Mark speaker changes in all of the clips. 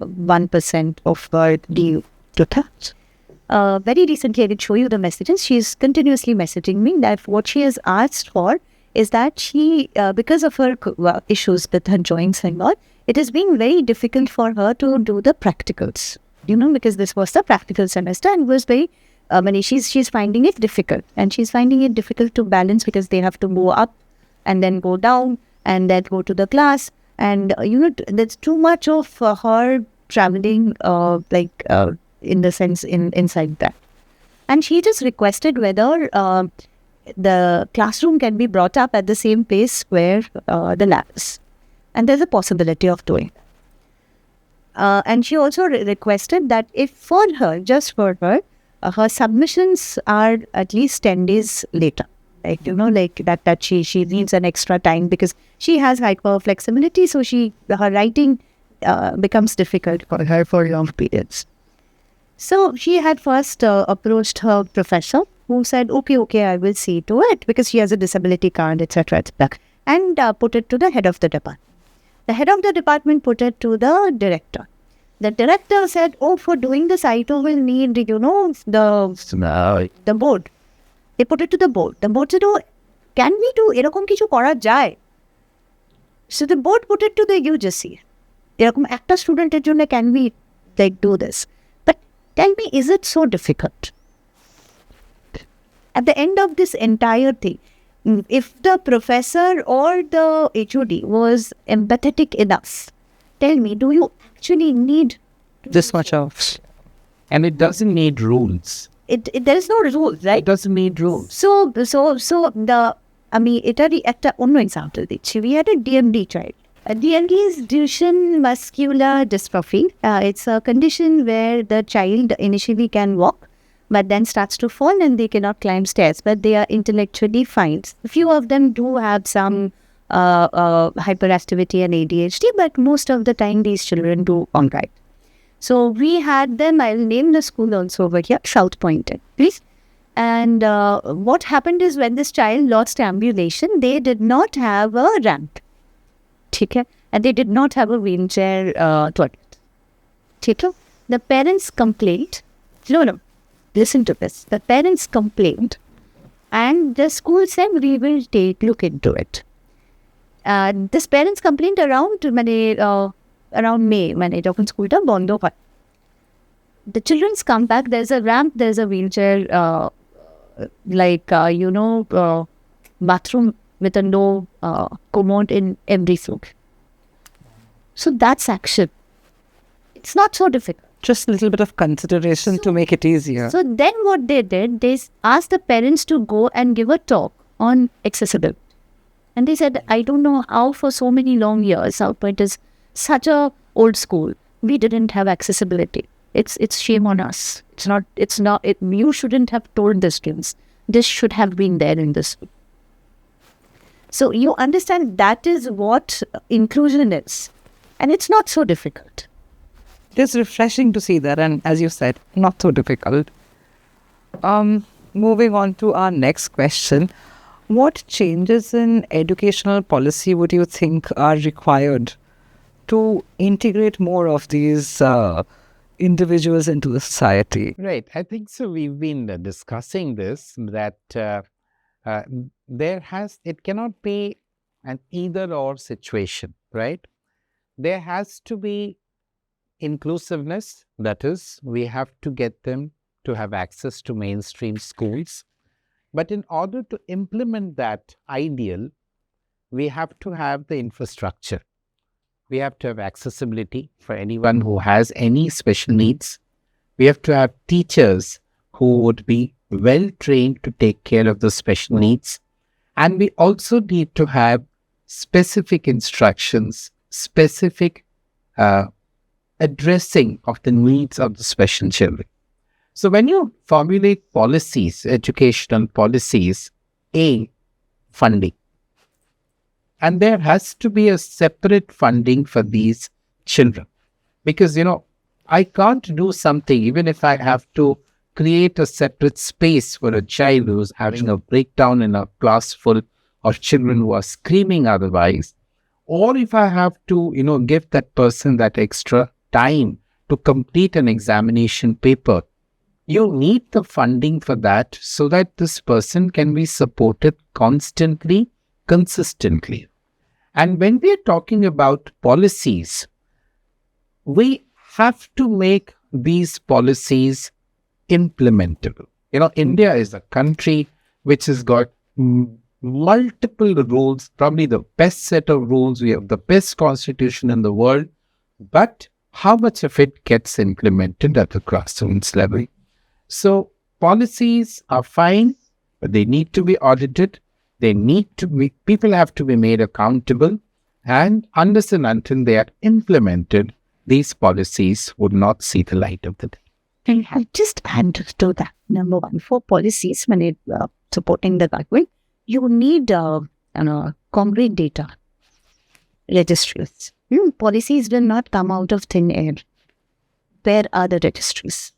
Speaker 1: 1% of the total. Very recently, I did show you the messages. She's continuously messaging me that what she has asked for is that she, because of her issues with her joints and all, it has been very difficult for her to do the practicals, because this was the practical semester and was very, she's finding it difficult, and she's finding it difficult to balance because they have to go up and then go down and then go to the class. And, there's too much of her traveling, in the sense inside that. And she just requested whether the classroom can be brought up at the same place where the lab is. And there's a possibility of doing that. And she also requested that if for her, just for her, her submissions are at least 10 days later. That she needs an extra time because she has hyper flexibility. So her writing becomes difficult for her for long periods. So she had first approached her professor, who said, okay, I will see to it because she has a disability card, etc. And put it to the head of the department. The head of the department put it to the director. The director said, for doing this, I too will need, the board. They put it to the board. The board said, can we do এরকম কিছু করা যায়? So the board put it to the UGC. এরকম একটা স্টুডেন্টের জন্য can we do this? But tell me, is it so difficult? At the end of this entire thing, if the professor or the HOD was empathetic enough, tell me, do you actually need
Speaker 2: this much of? And it doesn't need rules.
Speaker 1: There is no rules, right?
Speaker 2: It doesn't need rules.
Speaker 1: So একটা অন্য example দিচ্ছি. We had a DMD child. A DMD is Duchenne muscular dystrophy. It's a condition where the child initially can walk, but then starts to fall and they cannot climb stairs, but they are intellectually fine. A few of them do have some hyperactivity and ADHD, but most of the time these children do all right. So we had them, I'll name the school also over here, South Point, please. And what happened is when this child lost ambulation, they did not have a ramp. Okay? And they did not have a wheelchair toilet. Okay? The parents complained. No. Listen to this. The parents complained and the school said, we will look into it. This parents complained around May, যখন স্কুলটা বন্ধ হয়. The children's come back, there's a ramp, there's a wheelchair, bathroom with a no commode in every floor. So that's action. It's not so difficult.
Speaker 2: Just a little bit of consideration to make it easier.
Speaker 1: So then what they did, they asked the parents to go and give a talk on accessibility. And they said, I don't know how for so many long years, South Point is such a old school. We didn't have accessibility. It's shame on us. You shouldn't have told the students. This should have been there in this school. So you understand that is what inclusion is. And it's not so difficult.
Speaker 2: It's refreshing to see that, and as you said, not so difficult. Moving on to our next question. What changes in educational policy would you think are required to integrate more of these individuals into the society?
Speaker 3: Right. I think so. We've been discussing this, that it cannot be an either-or situation, right? There has to be inclusiveness, that is, we have to get them to have access to mainstream schools. But in order to implement that ideal, we have to have the infrastructure. We have to have accessibility for anyone who has any special needs. We have to have teachers who would be well trained to take care of the special needs. And we also need to have specific instructions, specific addressing of the needs of the special children. So when you formulate policies, educational policies, funding. And there has to be a separate funding for these children. Because, I can't do something, even if I have to create a separate space for a child who's having a breakdown in a class full of children who are screaming otherwise. Or if I have to, give that person that extra time to complete an examination paper. You need the funding for that so that this person can be supported constantly, consistently. And when we are talking about policies, we have to make these policies implementable. India is a country which has got multiple rules, probably the best set of rules. We have the best constitution in the world, but how much of it gets implemented at the grassroots level? So policies are fine, but they need to be audited. People have to be made accountable, and unless and until they are implemented, these policies would not see the light of the day.
Speaker 1: And I just add to that. Number one, for policies, when it supporting the government, you need concrete data registries. Policies will not come out of thin air. Where are the registries?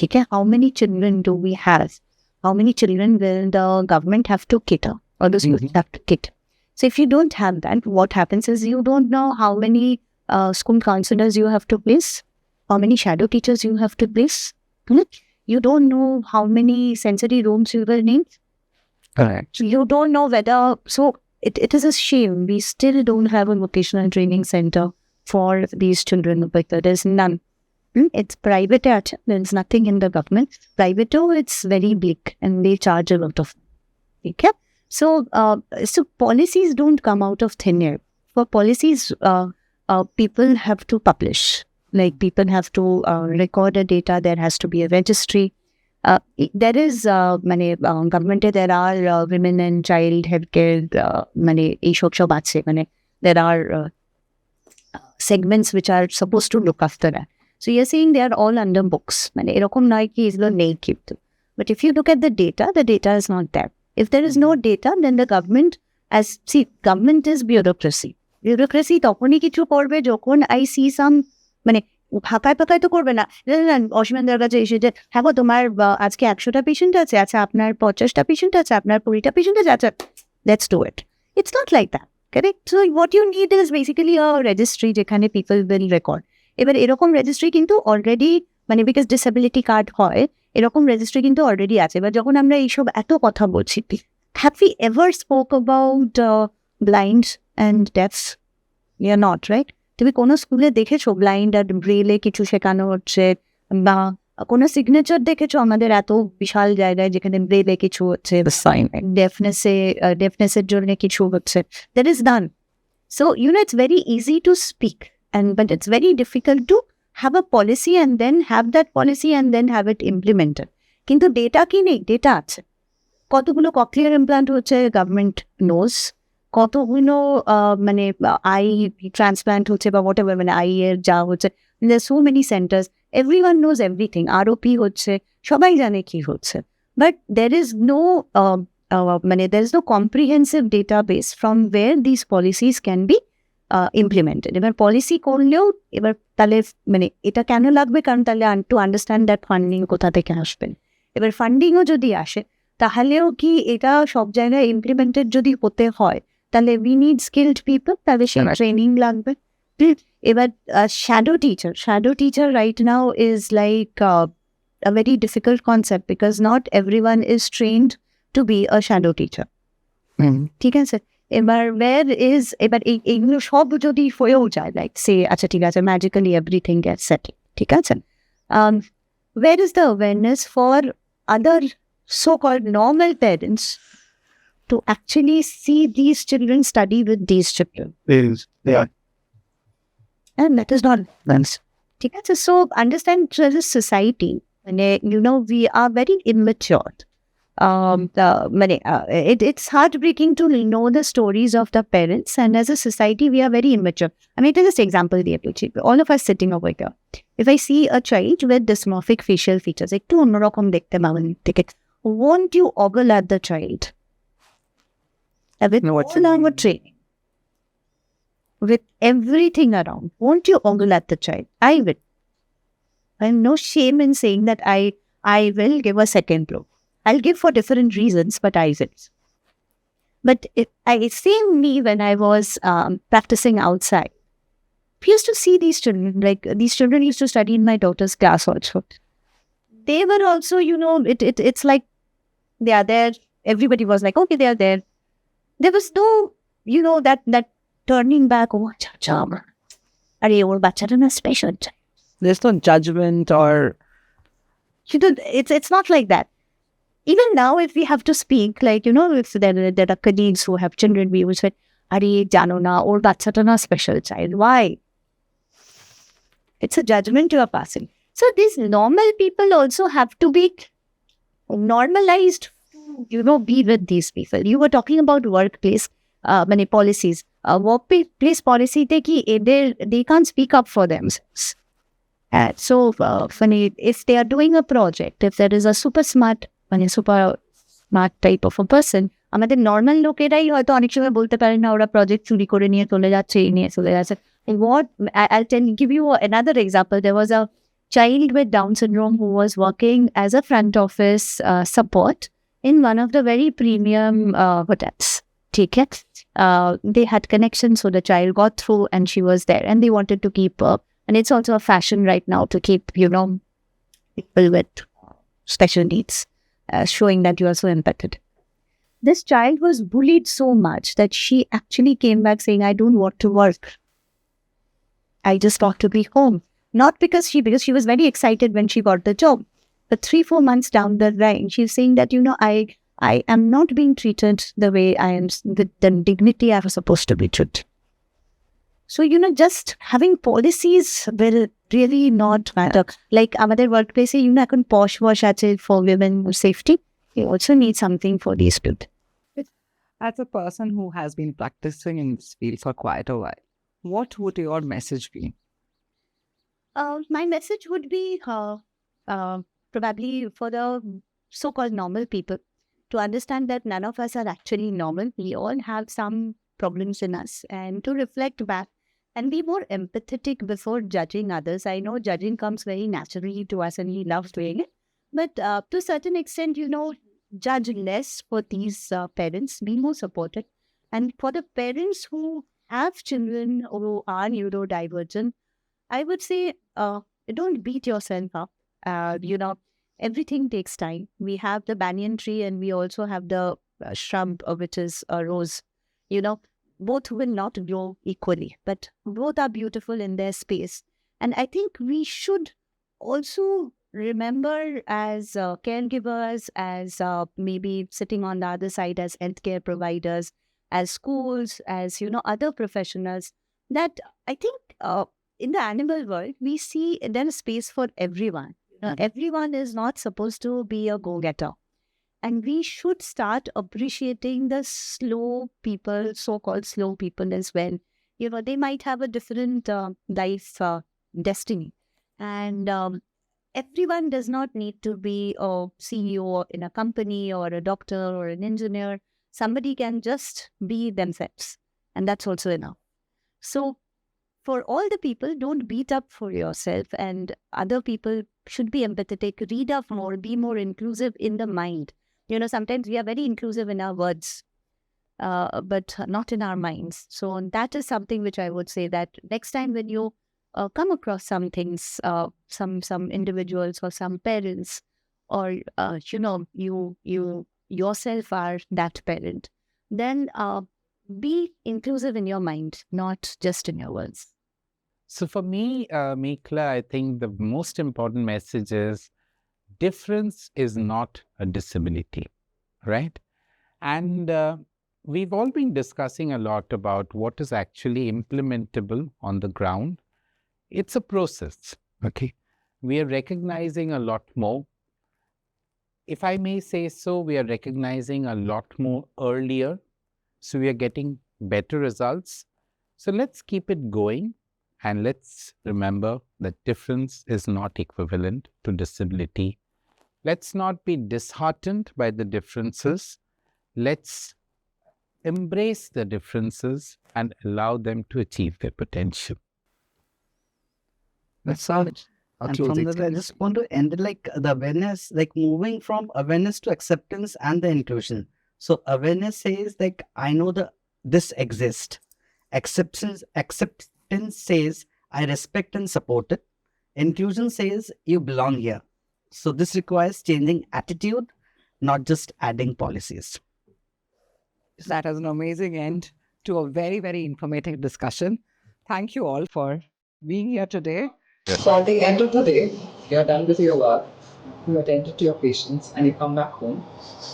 Speaker 1: Okay, how many children do we have? How many children will the government have to cater or the schools have to cater? So if you don't have that, what happens is you don't know how many school counselors you have to place, how many shadow teachers you have to place. You don't know how many sensory rooms you will need.
Speaker 2: Correct.
Speaker 1: You don't know whether... So it is a shame we still don't have a vocational training center for these children. But there is none. It's private. There's nothing in the government. Private, it's very bleak and they charge a lot of. Okay? So policies don't come out of thin air. For policies, people have to publish. Like people have to record the data. There has to be a registry. There is government. There are women and child healthcare. There are segments which are supposed to look after that. So you're saying they are all under books. But if you look at the data is not there. If there is no data, then the government government is bureaucracy. Bureaucracy তখনই কিছু করবে যখন I see some ফাঁকায় তো করবে না অসীমানদের কাছে এসে যে হ্যাঁ গো তোমার আজকে 100টা পেশেন্ট আছে, আচ্ছা আপনার 50টা পেশেন্ট আছে, আপনার 20টা পেশেন্ট আছে, আচ্ছা let's do it. It's not like that. Correct? So what you need is basically a registry যেখানে people will record. এবার এরকম রেজিস্ট্রি কিন্তু অলরেডি বিকজ ডিসেবিলিটি কার্ড হয়, এরকম রেজিস্ট্রি কিন্তু অলরেডি আছে। এবার যখন আমরা এইসব এত কথা বলছি, have we ever spoke about blind and deafs? You are not, right? তুমি কোনো স্কুলে দেখেছো ব্লাইন্ড আর ব্রেলে কিছু শেখানো হচ্ছে, বা কোনো সিগনেচার দেখেছো আমাদের এত বিশাল জায়গায় যেখানে ব্রেলে কিছু হচ্ছে, ডেফনেসের জন্য কিছু হচ্ছে? That is done. So it's very easy to speak. But it's very difficult to have a policy and then have that policy and then have it implemented. কিন্তু ডেটা কি নেই? ডেটা আছে। কতগুলো ককলিয়ার ইমপ্লান্ট হচ্ছে government knows, কতগুলো eye transplant হচ্ছে বা whatever eye এর যা হচ্ছে, so many centres, everyone knows everything. ROP হচ্ছে, সবাই জানে কি হচ্ছে। But there is no comprehensive database from where these policies can be implemented. এবার পলিসি করলেও এবার তাহলে এটা কেন লাগবে? কারণ তাহলে টু আন্ডারস্ট্যান্ড দ্যাট ফান্ডিং কোথা থেকে আসবেন। এবার ফান্ডিংও যদি আসে তাহলেও কি এটা সব জায়গায় ইমপ্লিমেন্টেড যদি হতে হয়, তাহলে উই নিড স্কিলড পিপল, তাহলে সেই ট্রেনিং লাগবে। এবার shadow teacher right now is like a very difficult concept because not everyone is trained to be a shadow teacher. ঠিক আছে? এবার এইগুলো সব যদি হয়েও যায়, লাইক সে আচ্ছা ঠিক আছে ম্যাজিক্যালি এভরিথিং গেটস সেটেল, ঠিক আছে, where is the awareness for other so-called normal parents to actually see these children study with these children? And that is not once. ঠিক আছে? So understand as a society, we are very immature. It's heartbreaking to know the stories of the parents, and as a society we are very immature. Take this example, all of us sitting over here, if I see a child with dysmorphic facial features, won't you ogle at the child? With all our training, with everything around, won't you ogle at the child? I will. I have no shame in saying that I will give a second blow. I'll give for different reasons, but I will. But I seen me when I was practicing outside. we used to see these children, like these children used to study in my daughter's class also. They were also, it's like they are there. Everybody was like, okay, they are there. There was no, that turning back, oh, charm. Or bacha special.
Speaker 2: There's no judgment or...
Speaker 1: It's not like that. Even now, if we have to speak, like, if there are colleagues who have children, we will say, Are jano na, or bacha na special child. Why? It's a judgment you are passing. So these normal people also have to be normalized to, be with these people. You were talking about workplace many policies. Workplace policy, they can't speak up for themselves. So if they are doing a project, if there is a super smart type of a person, আমাদের normal লোকেরাই হয়তো অনেক সময় বলতে পারে না ওরা project চুরি করে নিয়ে চলে যাচ্ছে এই নিয়ে চলে যাচ্ছে. I'll give you another example. There was a child with Down syndrome who was working as a front office support in one of the very premium hotels. They had connections, so the child got through and she was there, and they wanted to keep up. And it's also a fashion right now to keep, people with special needs, showing that you are so empathetic. This child was bullied so much that she actually came back saying, I don't want to work. I just want to be home. Not because she was very excited when she got the job. But 3-4 months down the line, she's saying that, I am not being treated the way I am, with the dignity I was supposed to be treated. So, just having policies will really not matter. Like, our workplace, I can posh wash for women safety. You also need something for these people.
Speaker 2: As a person who has been practicing in this field for quite a while, what would your message be?
Speaker 1: My message would be probably for the so-called normal people to understand that none of us are actually normal. We all have some problems in us, and to reflect back and be more empathetic before judging others. I know judging comes very naturally to us and we love doing it. But to a certain extent, judge less for these parents, be more supportive. And for the parents who have children who are neurodivergent, I would say don't beat yourself up. Everything takes time. We have the banyan tree and we also have the shrub, which is a rose. Both will not grow equally, but both are beautiful in their space. And I think we should also remember as caregivers, as maybe sitting on the other side as healthcare providers, as schools, as, other professionals, that I think in the animal world, we see there's space for everyone. Everyone is not supposed to be a go-getter. And we should start appreciating the slow people, so-called slow people as well. They might have a different life destiny. And everyone does not need to be a CEO in a company or a doctor or an engineer. Somebody can just be themselves. And that's also enough. So for all the people, don't beat up for yourself. And other people should be empathetic, read up more, be more inclusive in the mind. Sometimes we are very inclusive in our words, but not in our minds. So that is something which I would say that next time when you come across some things, some individuals or some parents, or you yourself are that parent, then be inclusive in your mind, not just in your words.
Speaker 3: So for me, Meekla, I think the most important message is difference is not a disability, right? And we've all been discussing a lot about what is actually implementable on the ground. It's a process, okay? We are recognizing a lot more. If I may say so, we are recognizing a lot more earlier. So we are getting better results. So let's keep it going. And let's remember that difference is not equivalent to disability. Let's not be disheartened by the differences. Let's embrace the differences and allow them to achieve their potential.
Speaker 2: That's all. And from that, I just want to end it like the awareness, like moving from awareness to acceptance and the inclusion. So awareness says like, I know this exists. Acceptance
Speaker 4: Acceptance says, I respect and support it. Inclusion says, you belong here. So this requires changing attitude, not just adding policies.
Speaker 2: That is an amazing end to a very, very informative discussion. Thank you all for being here today. So at the end of the day, you're done with your work, you attended to your patients, and you come back home.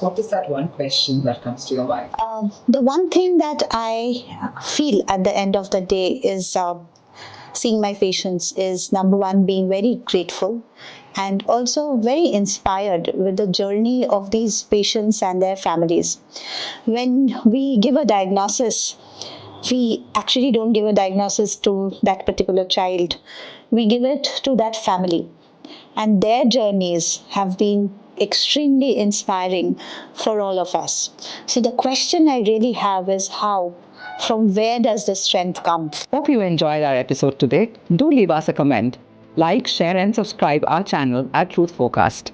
Speaker 2: What is that one question that comes to your mind?
Speaker 5: The one thing that I feel at the end of the day is seeing my patients is number one, being very grateful and also very inspired with the journey of these patients and their families. When we give a diagnosis, we actually don't give a diagnosis to that particular child, we give it to that family. And their journeys have been extremely inspiring for all of us. So, the question I really have is how? From where does the strength come?
Speaker 2: Hope you enjoyed our episode today. Do leave us a comment. Like, share, and subscribe our channel at Truth Forecast.